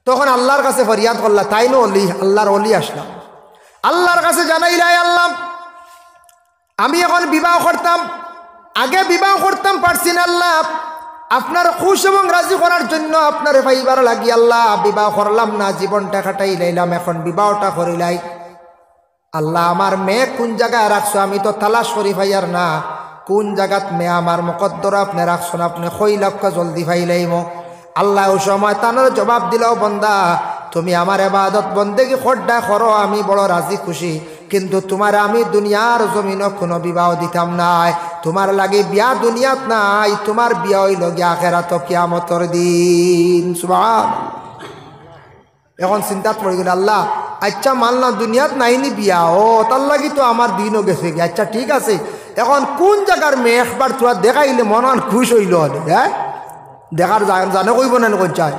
তখন আল্লাহর কাছে ফরিয়াদ করলা, তাই নো অলি আল্লাহর অলি আসলাম, আল্লাহর কাছে জানাইলাই আল্লাহ আমি এখন বিবাহ করতাম, আগে বিবাহ করতাম পারছি না, আল্লাহ আপনার খুশ এবং রাজি করার জন্য আপনার পাইবার লাগি আল্লাহ বিবাহ করলাম না, জীবনটা কাটাই লাইলাম, এখন বিবাহটা করিলাই। আল্লাহ আমার মেয়ে কোন জায়গায় রাখছো, আমি তো তালাশ করি ভাইয়ার না, কোন জায়গাত মেয়ে আমার মুকদ্দরা আপনি রাখছো, আপনি কই লক্ষ জলদি ভাইলাইম। আল্লাহ ও সময় তানোর জবাব দিল, বন্দা তুমি আমার ইবাদত বন্দেগী খোড্ডা করো, আমি বড় রাজি খুশি, কিন্তু তোমার আমি দুনিয়ার জমিনও কোনো বিবাহ দিতাম নাই, তোমার লাগে বিয়া দুনিয়াত নাই, তোমার বিয়া হইল গিয়া আখিরাত কিয়ামতের দিন। সুবহানাল্লাহ। এখন চিন্তাত পড়ে গেল, আল্লাহ আচ্ছা মানলাম দুনিয়াত নাইনি বিয়া, ও তার লাগি তো আমার দিনও গেছে গিয়ে, আচ্ছা ঠিক আছে, এখন কোন জায়গার মেয়ে একবার তোরা দেখাইলে মন খুশ হইল, হ্যাঁ দেখার জানে কইব না কোন চায়।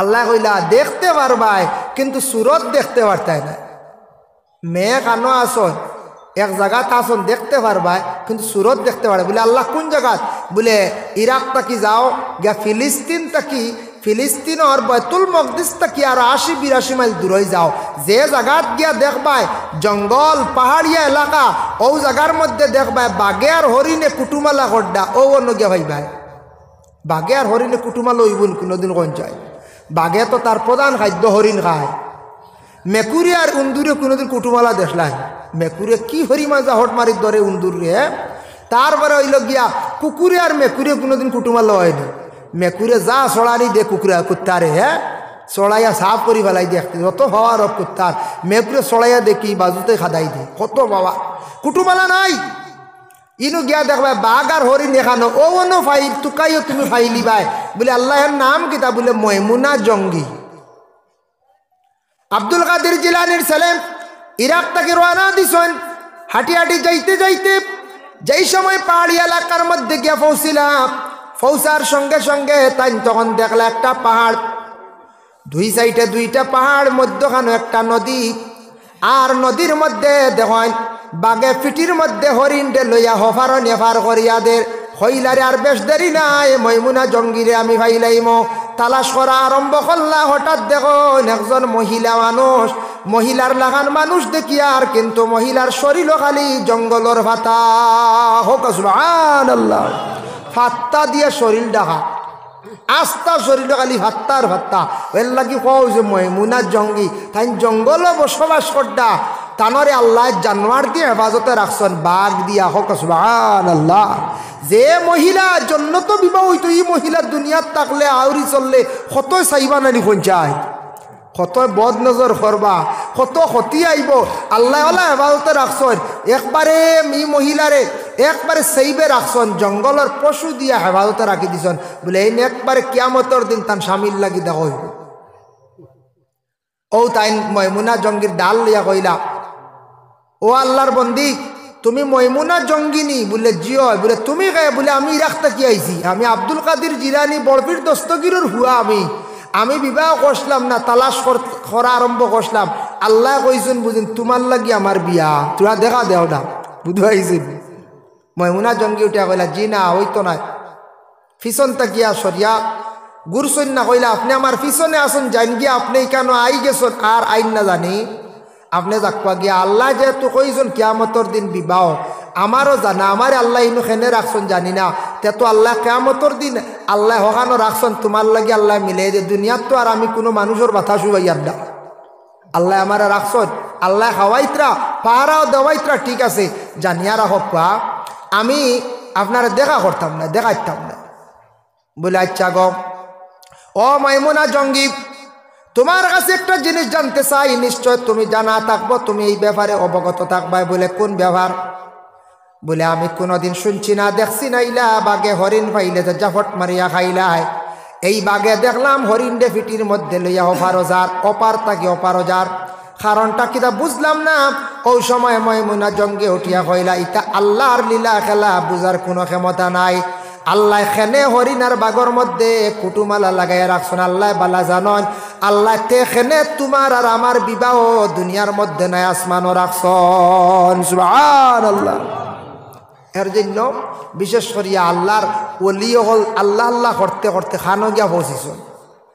আল্লাহ কইলা দেখতে পারবাই কিন্তু সুরত দেখতে পারতাই না, মেয়ে কানো আসন এক জায়গাত আসন দেখতে পারবাই কিন্তু সুরত দেখতে পারে। বলে আল্লাহ কোন জায়গাত, বলে ইরাক তাকি যাও গিয়া ফিলিস্তিন তাকি, ফিলিস্তিনের বাইতুল মকদিস তাকি আর ৮০-৮২ মাইল দূরে যাও, যে জায়গাত গিয়া দেখবাই জঙ্গল পাহাড়িয়া এলাকা, ও জায়গার মধ্যে দেখবাই বাঘে আর হরিণে কুটুমালা গড্ডা, ও অন্য গিয়া ভাইবাই বাঘে আর হরিণে কুটুমালা হইবুন কোনোদিন কোন চাই। বাঘে তো তার প্রধান খাদ্য হরিণ খায়, মেকুরি আর উন্দুরে কোনোদিন কুটুমালা দেখলাই মেকুরে কি হরিমা জাহট মারি ধরে উন্দুর রে তারপরে হইল গিয়া কুকুরে আর মেকুরে কোনোদিন কুটুমালা হয়নি মেকুরে যা চড়ানি দে কুকুরা কুত্তারে হ্যাঁ চড়াইয়া সাফ করি ফেলাই দেখতে যত হওয়ার কুত্তার মেকুরে চড়াইয়া দেখি বাজুতে খাদাই দে কত বাবা কুটুমালা নাই ইনু গিয়া দেখবা বাঘ আর হরিণ দেখানো ও অন্য ফাইল তুকাইও তুমি ফাইলি বাই বলে আল্লাহর নাম কিতা বলে ময়মুনা জঙ্গি আব্দুল কাদের জিলানির ছেলে ইরাক থেকে রওনা দিছেন হাঁটি হাঁটি যাইতে যাইতে যেই সময় পাহাড়ি এলাকার মধ্যে গিয়া পৌঁছিলাম পৌঁছার সঙ্গে সঙ্গে তাই তখন দেখলা একটা পাহাড় দুই সাইডে দুইটা পাহাড় মধ্যখানে একটা নদী আর নদীর মধ্যে দেখেন বাগে ফিটির মধ্যে হরিণে লইয়া হফার নেফার করিয়াদের হইলারে আর বেশ দেরি নাই ময়মুনা জঙ্গিরে আমি ভাইলাইম তালাশ করা আরম্ভ করলা হঠাৎ দেখুন একজন মহিলা মানুষ মহিলার লাগান মানুষ দেখি আর কিন্তু মহিলার শরীর খালি জঙ্গলর ভাতা হোক সুবহানাল্লাহ ফাত্তা দিয়ে শরীর ডাকা আস্তা শরীর খালি ভাত্তার ভাত্তা এর লাগি কও যে ময়মুনা জঙ্গি তাই জঙ্গলও বসবাস করডা তানরে আল্লাহ জানোয়ার দিয়ে হেফাজতে রাখছেন বাঘ দিয়া হোক সুবহানাল্লাহ যে মহিলা জন্য তো বিবাহ হইতো এই মহিলার দুনিয়াত থাকলে আউরি চললে কত চাইবা নানি পঞ্চায়েত কত বদ নজর করবা কত ক্ষতি আইব আল্লাহ আল্লাহ হেফাজতে রাখছেন একবারে এই মহিলারে একবারে সেইবে রাখছেন জঙ্গলের পশু দিয়া হেফাজতে রাখি দিছেন বলে এই একবারে কিয়ামতর দিন তান স্বামীর লাগি দেখা হইব ও তাই ময়মুনা জঙ্গির ডাল লিয়া কইলা ও আল্লাহর বন্দি তুমি ময়মুনা জঙ্গিনী বলে জিও বলে তুমি কে বলে আমি রাখতে কি আইছি আমি আব্দুল কাদের জিলানি বরফির দস্তগিরের হুয়া আমি বিবাহ করছিলাম না তালাশ করা আরম্ভ করছিলাম আল্লাহ কইছেন বুঝেন তোমার লাগি আমার বিয়া তোরা দেখা দেও না বুঝাইছেন ময়মুনা জঙ্গি উঠিয়া কইলা জি না হইতো না পিছন তাকিয়া সরিয়া গুরসন না কইলা আপনি আমার পিছনে আসুন জান গিয়া আপনি কেন আই গেছেন আর আইন না জানি আপনি যাকবা গিয়া আল্লাহ যেহেতু কইছেন কিয়ামতর দিন বিবাহ আমারও জানা আমার আল্লাহ ইনু খেনে রাখছেন জানি না তে তো আল্লাহ কিয়ামতর দিন আল্লাহ হকানো রাখছেন তোমার লাগি আল্লাহ মিলে যে দুনিয়াত তো আর আমি কোনো মানুষের মাথা শুবাইয়ার না আল্লাহ আমার রাখছেন আল্লাহ খাওয়াইত্রা পাহারাও দেওয়াইত্রা ঠিক আছে জানিয়া রাখক আমি আপনারা দেখা করতাম না দেখাইতাম না বলে আচ্ছা গো ও ময়মুনা জঙ্গি তোমার কাছে একটা জিনিস জানতে চাই নিশ্চয় তুমি জানা থাকবো তুমি এই ব্যাপারে অবগত থাকবা বলে কোন ব্যাপার বলে আমি কোনোদিন শুনছি না দেখছি না ইলা বাগে হরিণ পাইলে যে জাফট মারিয়া খাইলায় এই বাগে দেখলাম হরিণ ডে ফিটির মধ্যে লইয়া অপারজার অপার তাকে অপারজার কারণটা কিতা বুঝলাম না ওই সময় ময়মুনা জঙ্গি উঠিয়া কইলা ইটা আল্লাহর লীলা খেলা বুঝার কোনো ক্ষমতা নাই আল্লাহ খেনে হরিণার বাগর মধ্যে কুটুমালা লাগাইয়া রাখছেন আল্লাহ বালা জানন আল্লাহ তে খেনে তোমার আর আমার বিবাহ দুনিয়ার মধ্যে নাই আসমানও রাখছেন সুবহানাল্লাহ এর জন্য বিশেষ করিয়া আল্লাহর ওলি হল আল্লাহ আল্লাহ করতে করতে খানো গিয়া পৌঁছিছেন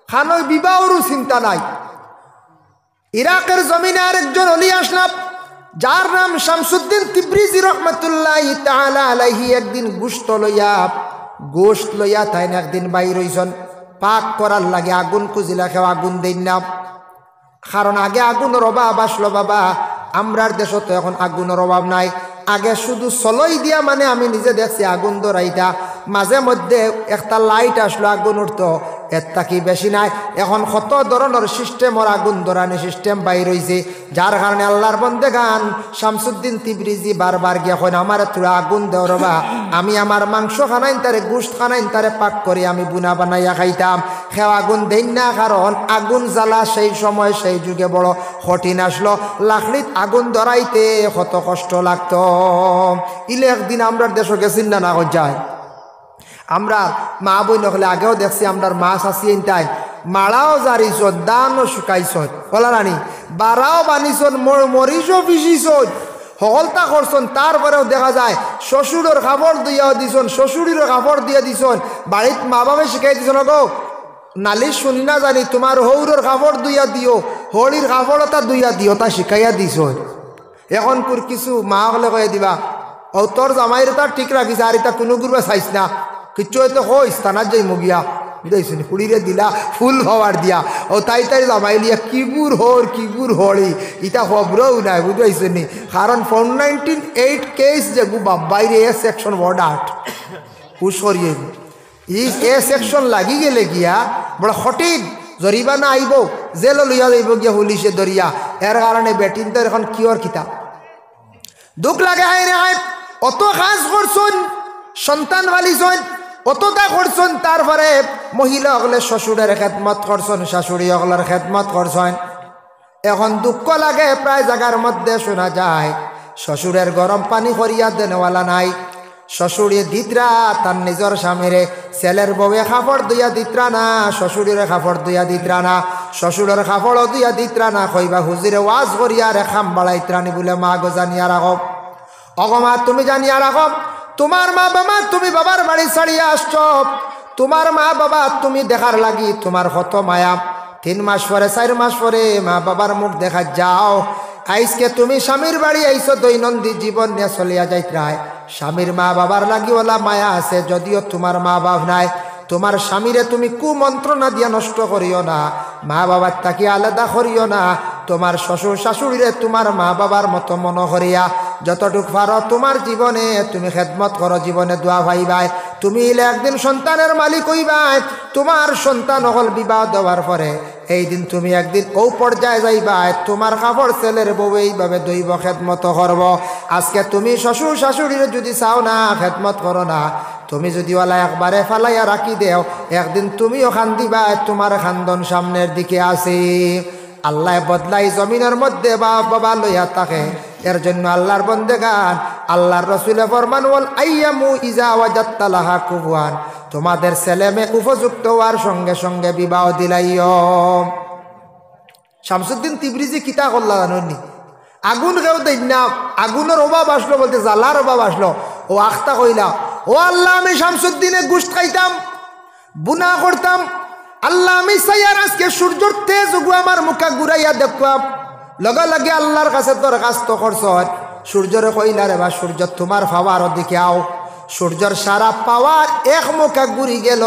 খানো বিবাহরও চিন্তা নাই ইরাকের জমিনে আরেকজন ওলি আসলাম যার নাম শামসুদ্দিন তিব্রিজি রহমতুল্লাহি তাআলা আলাইহি একদিন গোশত লইয়া তাই একদিন বাইর হইছেন পাক করার লাগে আগুন খুঁজিলা খেও আগুন দেন না কারণ আগে আগুনের অভাব আসলো বাবা আমরার দেশে তো এখন আগুনের অভাব নাই আগে শুধু সলই দিয়া মানে আমি নিজে দেখছি আগুন ধরাইটা মাঝে মধ্যে একটা লাইট আসলো আগুন উঠতো এর থাকি বেশি নাই এখন কত ধরনের সিস্টেমর আগুন ধরানি সিস্টেম বাইর হইছে যার কারণে আল্লাহর বন্দে গান শামসুদ্দিন তিব্রিজি বারবার গিয়া কইন আমার তোরা আগুন দেও রবা আমি আমার মাংস খানাইন তারে গোশত খানাইন তারে পাক করে আমি বুনা বানাইয়া খাইতাম খেও আগুন দেন না কারণ আগুন জ্বালা সেই সময় সেই যুগে বড় কঠিন আসলো লাকড়িত আগুন ধরাইতে কত কষ্ট লাগতো ইলে একদিন আমরা দেশে গেছি না না যায় আমরা মা বই নকলে আগেও দেখছি আমরা মাছ আসিয়েন তাই মাড়াও জারিছ দানও শুকাইছ বলা রানি বারাও বানিছ মরিচও পিছিছ সকলতা করছেন তারপরেও দেখা যায় শ্বশুরের খাবার দিয়াও দিছন শ্বশুরের খাবার দিয়ে দিছন বাড়িত মা বাবা শিখাই দিছন গো নালিশ শুনি না জানি তোমার হৌরের খাবার দুইয়া দিও হলির খাবার তা দুইয়া দিও তা শিখাইয়া দিছ এখন পুর কিছু মা হলে কয়ে দিবা ও তোর জামাইরে তার ঠিক রাখিস আর এটা কোনো গুরুবে চাইস না কিচ্ছু হয়তো হইস তানার যাই মুগিয়া বুঝাইছেন হুড়িরে দিলা ফুল হওয়ার দিয়া ও তাই জামাই লিয়া কিবুর হরি ইটা খবরও নাই বুঝাইছেন কারণ 498 কেস যে বাইরে এ সেকশন ওয়ার্ড 8 হুশ করিয়ে এ সেকশন লাগি গেলে গিয়া বড় সঠিক জরিমানা আইব জেল লইয়া যাইব গিয়া পুলিশে দরিয়া এর কারণে বেটিন তো এখন কিয়র কিতাব দুঃখ লাগে হাই রে হাই অত কাজ করছুন সন্তান বালিছন অতটা করছুন তারপরে মহিলা হলে শ্বশুরের খেদমত করছন শাশুড়ি হলের খেদমত করছন এখন দুঃখ লাগে প্রায় জায়গার মধ্যে শোনা যায় শ্বশুরের গরম পানি করিয়া দেনওয়ালা নাই শ্বশুরে দিতরা তার নিজের স্বামীরে ছেলের বউয়ে কাপড় দিয়া দিতরা না শ্বশুরের কাপড় দিয়া দিতরা না শ্বশুরের কাপড়ও দিয়া দিতরা না কইবা হুজিরে ওয়াজ করিয়া রে খাম বাড়াইতরানি বলে মা গো জানিয়া রাখো অগমা তুমি জানিয়া রাখো তোমার মা বাবা তুমি বাবার বাড়ি ছাড়িয়া আসছ তোমার মা বাবা তুমি দেখার লাগি তোমার কত মায়া 3 মাস পরে 4 মাস পরে মা বাবার মুখ দেখা যাও আইসকে তুমি স্বামীর বাড়ি আইসো দৈনন্দিন জীবন নিয়ে চলিয়া যাইতরায় স্বামীর মা বাবার লাগি ওলা মায়া আছে যদিও তোমার মা বাপ নাই তোমার স্বামীরে তুমি কুমন্ত্রণা দিয়া নষ্ট করিও না মা বাবার তাকে আলাদা করিও না তোমার শ্বশুর শাশুড়িরে তোমার মা বাবার মতো মনে করিয়া যতটুক পারো তোমার জীবনে তুমি খেদমত করো জীবনে দোয়া ভাইবাই তুমি ইলে একদিন সন্তানের মালিক হইবাই তোমার সন্তান হল বিবাহ দেওয়ার পরে এই দিন তুমি একদিন ও পর্যায়ে যাইবাই তোমার কাপড় ছেলের বউ এইভাবে দইব খেদমত করব আজকে তুমি শ্বশুর শাশুড়িরে যদি চাও না খেদমত করো না তুমি যদি ওলা একবারে ফালাইয়া রাখি দেও একদিন তুমিও খান্দিবা তোমার খান্দন সামনের দিকে আসে আল্লাহ বদলাই জমিনের মধ্যে বাবা লইয়া থাকে এর জন্য আল্লাহর বন্দেগান আল্লাহর রসুলে ফরমান ওয়াল আইয়ামু ইজা ওয়াজাত্তা লাহা কুফুয়ান তোমাদের ছেলে মেয়ে উপযুক্ত হওয়ার সঙ্গে সঙ্গে বিবাহ দিলাইও শামসুদ্দিন তিবরিজি কিতা করলা জানি আগুন কেউ দেন না আগুনের অভাব আসলো বলতে জ্বালার অভাব আসলো ও আখতা কইলা ও আল্লাহ আমি শামসুদ্দিনে গুস্ত খাইতাম বুনা করতাম আল্লাহ আমি সাইয়ার আজকে সূর্যর তেজ উগু আমার মুখা ঘুরাইয়া দেখবাম লগে লগে আল্লাহর কাছে দরখাস্ত করছ সূর্যরে কইলা রে বা সূর্য তোমার পাওয়ার দিকে আও সূর্যর সারা পাওয়ার এক মুখা ঘুরি গেল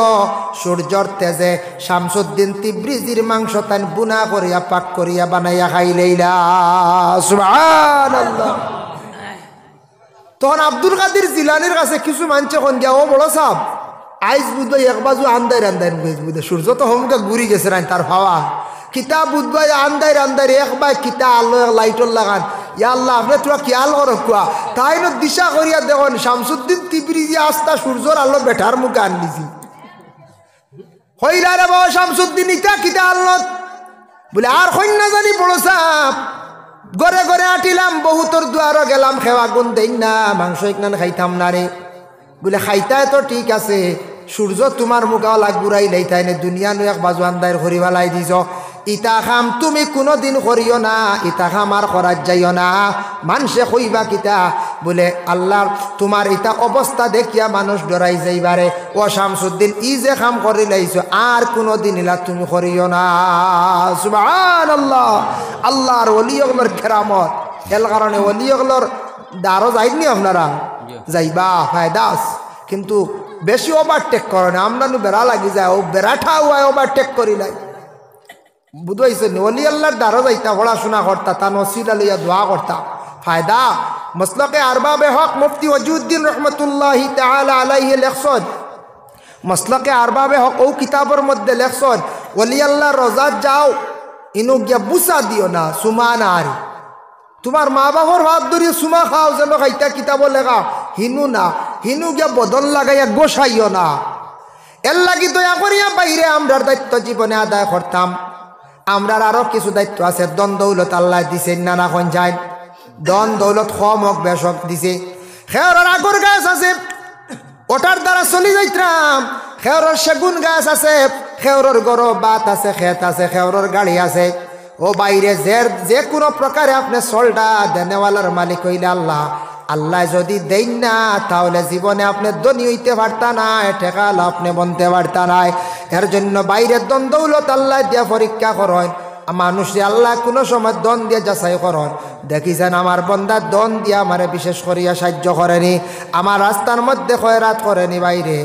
সূর্যর তেজে শামসুদ্দিন তিবরিজির মাংস তান বুনা করিয়া পাক করিয়া বানাইয়া খাইলেইলা সুবহানাল্লাহ তখন আব্দুল কাদের জিলানির কাছে কিছু মানছে কোন গিয়া ও বড় সাহেব আইজ বুধবাই এক বাজু আন্দার বুঝে সূর্য তো হোমকে ঘুরি গেছে রান তার পাওয়া কিতা বুধবাই আন্দার একবার কিতা আল্লাহ লাইটর লাগান ইয়া আল্লাহ আপনি তোরা খেয়াল করো কুয়া তাই ন দিশা করিয়া দেখুন শামসুদ্দিন তিবরিজি আস্তা সূর্যর আল্লাহ বেঠার মুখে আনলিছি হইলা রে বাবা শামসুদ্দিন ইটা কিতা আল্লাহ বলে আর কন্যা জানি বড় সাপ ঘরে ঘরে আটিলাম বহুতর দুয়ারও গেলাম খেওয়া গুণ দেন না মাংস ইকনান খাইতাম না রে বলে খাইতায় তো ঠিক আছে সূর্য তোমার মুখাওয়ালা ঘুরাই লাইতাই নে দুনিয়া নু এক বাজু আন্দার ঘুরি বেলাই দিছ ইতা খাম তুমি কোনোদিন করিও না ইতা খাম আর করার যাইও না মানুষে কইবা কিতা বলে আল্লাহ তোমার ইতা অবস্থা দেখিয়া মানুষ ডরাই যাইবারে ও শামসুদ্দিন ই যে খাম করি লাইছ আর কোনোদিন ইলা তুমি করিও না সুবহানাল্লাহ আল্লাহর ওলিয়গুলোর কেরামত এর কারণে ওলিয়গুলোর দ্বারও যাইনি আপনারা যাইবা ফায়দাস কিন্তু বেশি ওভারটেক করে না আমরা বেড়া লাগি যায় ও বেড়াঠা হয় ওভারটেক করি লাই বুঝাইছে ওলি আল্লাহর দ্বারা যাইতা পড়াশোনা করতা তা নসিলা লইয়া দোয়া করতা ফায়দা মসলকে আরবাবে হক মুফতি ওয়াজুদ্দিন রহমতুল্লাহি তাআলা আলাইহি লেখছেন মসলকে আরবাবে হক ও কিতাবের মধ্যে লেখছেন ওলি আল্লাহর রোজাত যাও ইনু গিয়া বুসা দিও না সুমা না আরি তোমার মা বাবার হাত ধরিয়ে সুমা খাও যেন খাইতা কিতাব লেখা হিনু না হিনু গিয়া বদল লাগাইয়া গোসাইও না এর লাগি দয়া করিয়া বাইরে আমরার দায়িত্ব জীবনে আদায় করতাম আমরার আরো কিছু দায়িত্ব আছে দন দৌলত আল্লাহ দিছে না না কোন যায় দন দৌলত কম হোক বেশ হোক দিছে খেয়ার আগর গাছ আছে ওটার দ্বারা চলি যাইতাম খেয়ার সেগুন গাছ আছে খেয়ার গরো বাত আছে খেত আছে খেয়ার গাড়ি আছে ও বাইরে যে কোনো প্রকারে আপনি চলটা দেনেওয়ালার মালিক হইলে আল্লাহ আল্লাহ যদি দেন না তাহলে জীবনে আপনি ধনী হইতে পারতা না ঠেকাল আপনি বনতে পারতা না এর জন্য বাইরের দন দৌলত আল্লাহ দিয়া পরীক্ষা করেন মানুষে আল্লাহ কোনো সময় দন দিয়ে যাচাই করেন দেখিছেন আমার বন্দার দন দিয়া আমারে বিশেষ করিয়া সাহায্য করেনি আমার রাস্তার মধ্যে খয়রাত করেনি বাইরে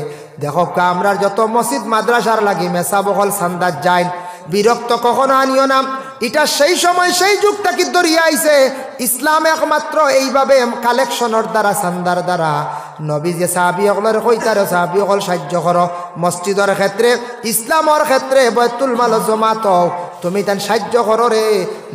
দেখো আমরা যত মসজিদ মাদ্রাসার লাগি মেসা বহল সান্দার যাই, বিরক্ত কখনো আনিও না। এটা সেই সময় সেই যুগটা কি দরিয়া আইছে। ইসলাম একমাত্র এইভাবে কালেকশনের দ্বারা সান্দার দ্বারা নবী যে সাহাবী হলের কইতারে সাহাবী হল সাহায্য করো মসজিদের ক্ষেত্রে, ইসলামের ক্ষেত্রে বাইতুল মাল জমাত তুমি তান সাহায্য করো রে।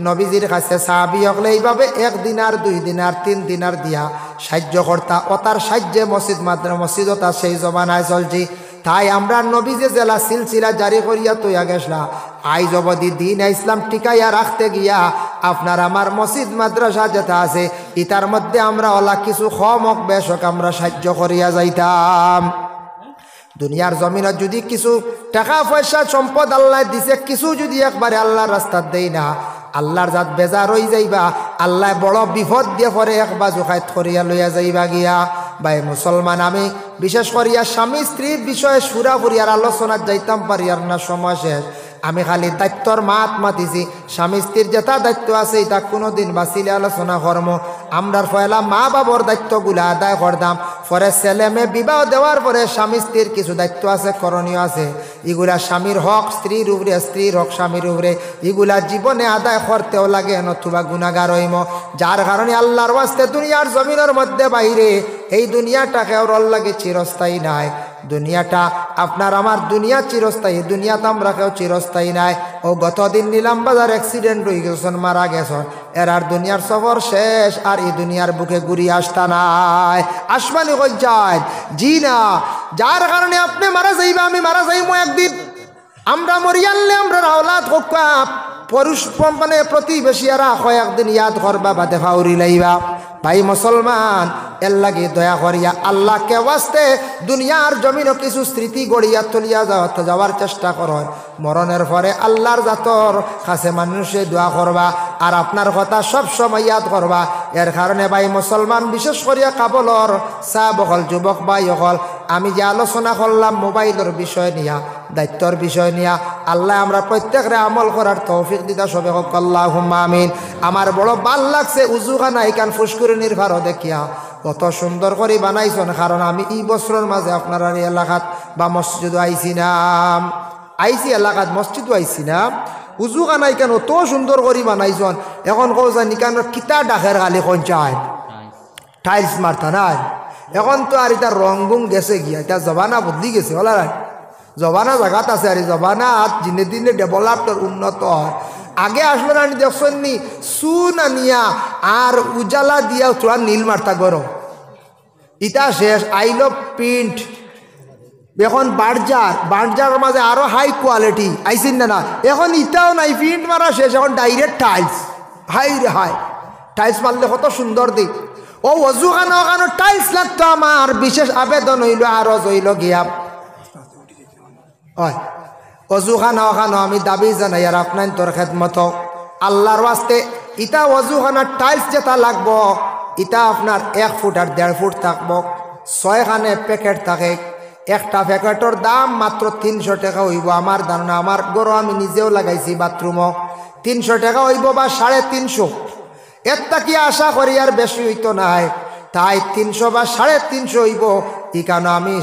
নবীজির কাছে সাহাবী হলে এইভাবে 1 দিনার 2 দিনার 3 দিনার দিয়া সাহায্য করতা। ওতার সাহায্যে মসজিদ মাদ্রাসা মসজিদতা সেই জমানায় চলছি। তাই আমরা নবী যে জেলা সিলসিলা জারি করিয়া তৈয়া গেছলা, আইজ অবধি দিন ইসলাম টিকাইয়া রাখতে গিয়া আপনার আমার মসজিদ মাদ্রাসা যেটা আছে ইতার মধ্যে আমরা ওলা কিছু কম হোক বেশ হোক আমরা সাহায্য করিয়া যাইতাম। দুনিয়ার জমিনত যদি কিছু টাকা পয়সা সম্পদ আল্লাহ দিছে, কিছু যদি একবারে আল্লাহর রাস্তাত দেই না, আল্লাহর জাত বেজার হয়ে যাইবা, আল্লাহ বড় বিপদ দিয়ে পরে একবার জোখায়ত করিয়া লইয়া যাইবা গিয়া। ভাই মুসলমান, আমি বিশেষ করিয়া স্বামী স্ত্রীর বিষয়ে সুরাফুরিয়ার আলোচনার যাইতাম পারি আর না, সময় শেষ। আমি খালি দায়িত্বর মাত মাতিছি, স্বামী স্ত্রীর যেটা দায়িত্ব আছে এটা কোনোদিন বাঁচিলে আলোচনা করম। আমরার পয়লা মা বাবার দায়িত্বগুলো আদায় করতাম, পরে ছেলে মেয়ে বিবাহ দেওয়ার পরে স্বামী স্ত্রীর কিছু দায়িত্ব আছে, করণীয় আছে। এগুলা স্বামীর হক স্ত্রীর উপরে, স্ত্রীর হক স্বামীর উপরে, এগুলা জীবনে আদায় করতেও লাগে, নতুবা গুনাহগার হইম। যার কারণে আল্লাহর ওয়াস্তে দুনিয়ার জমিনের মধ্যে বাইরে এই দুনিয়াটাকে ওর লাগে চিরস্থায়ী নাই। দুনিয়াটা আপনার আমার দুনিয়া চিরস্থায়ী, দুনিয়াতে আমরা কেউ চিরস্থায়ী নাই। ও গতদিন নিলাম বাজার অ্যাক্সিডেন্ট হয়ে গেছেন, মারা গেছেন, এর আর দুনিয়ার সফর শেষ, আর এই দুনিয়ার বুকে ঘুরি আসতা নাই। আসমানি কই যায় জি না, যার কারণে আপনি মারা যাইবা, আমি মারা যাইবো একদিন। আমরা মরিয়ালে আমরা আওলাদ হোক পুরুষ মানে প্রতিবেশীরা কয়েকদিন ইয়াদ করবা বা দেখা উড়ি লাইবা। ভাই মুসলমান, এর লাগে দয়া করিয়া আল্লাহকে ওয়াস্তে দুনিয়ার জমিনও কিছু স্মৃতি গড়িয়া তুলিয়া যাওয়ার চেষ্টা করো। মরণের পরে আল্লাহর জাতর কাছে মানুষে দোয়া করবা, আর আপনার কথা সব সময় ইয়াদ করবা। এর কারণে ভাই মুসলমান, বিশেষ করিয়া কাবলর চা বকল যুবক ভাই হল, আমি যে আলোচনা করলাম মোবাইলের বিষয় নিয়া, দায়িত্বর বিষয় নিয়া, আল্লাহ আমরা প্রত্যেকরে আমল করার তৌফিক দিতা সবে হোক আল্লাহুম্মা আমিন। আমার বড় ভাল লাগছে উজুখানা এখান ফুসকুরিনির ভারো দেখিয়া কত সুন্দর করে বানাইছেন। কারণ আমি এই বছরের মাঝে আপনার এলাকাত বা মসজিদও আইছি না, আইসি এলাকাত মসজিদও আইসি না, উজুখানা এখান অত সুন্দর করে বানাইছেন। এখন কৌ জানি কেন কিতা ডাকের গালি কোন চায় টাইলস মারতা নাই। এখন তো আর এটা রংগুং গেছে গিয়া, এটা জবানা বদলি গেছে বলা রায়, জবানা জায়গাত আছে আর জবানা দিনে দিনে ডেভেলপড উন্নত হয়। আগে আসলো না দেখছেন নি, সুন আনিয়া আর উজালা দিয়া তোরা নীল মারতা গরম, ইটা শেষ। আইল প্রিন্ট, এখন বার্জার মাঝে আরো হাই কোয়ালিটি আইসিন না, এখন ইটাও নাই, প্রিন্ট মারা শেষ, এখন ডাইরেক্ট টাইলস। হাই রে হাই, টাইলস মারলে কত সুন্দর দিক। ও অজুখানো ওখানো টাইলস লাগতো। আমার বিশেষ আবেদন হইল আরো হইল গিয়া হয় অজুখানা ওখানো আমি দাবি জানাই আর আপনার তোর খেদমত আল্লাহর ওয়াস্তে ইটা অজুখানার টাইলস যেটা লাগবো ইটা আপনার 1 ফুট আর 1.5 ফুট থাকবো। 6খানে প্যাকেট থাকে, একটা প্যাকেটের দাম মাত্র 300 টাকা হইব। আমার ধারণা, আমার গরু আমি নিজেও লাগাইছি বাথরুমও, 300 টাকা হইব বা 350। এর কি আশা করি আর বেশি হইতো নাই, তাই 300 বা 350 হইব। এই কারণে আমি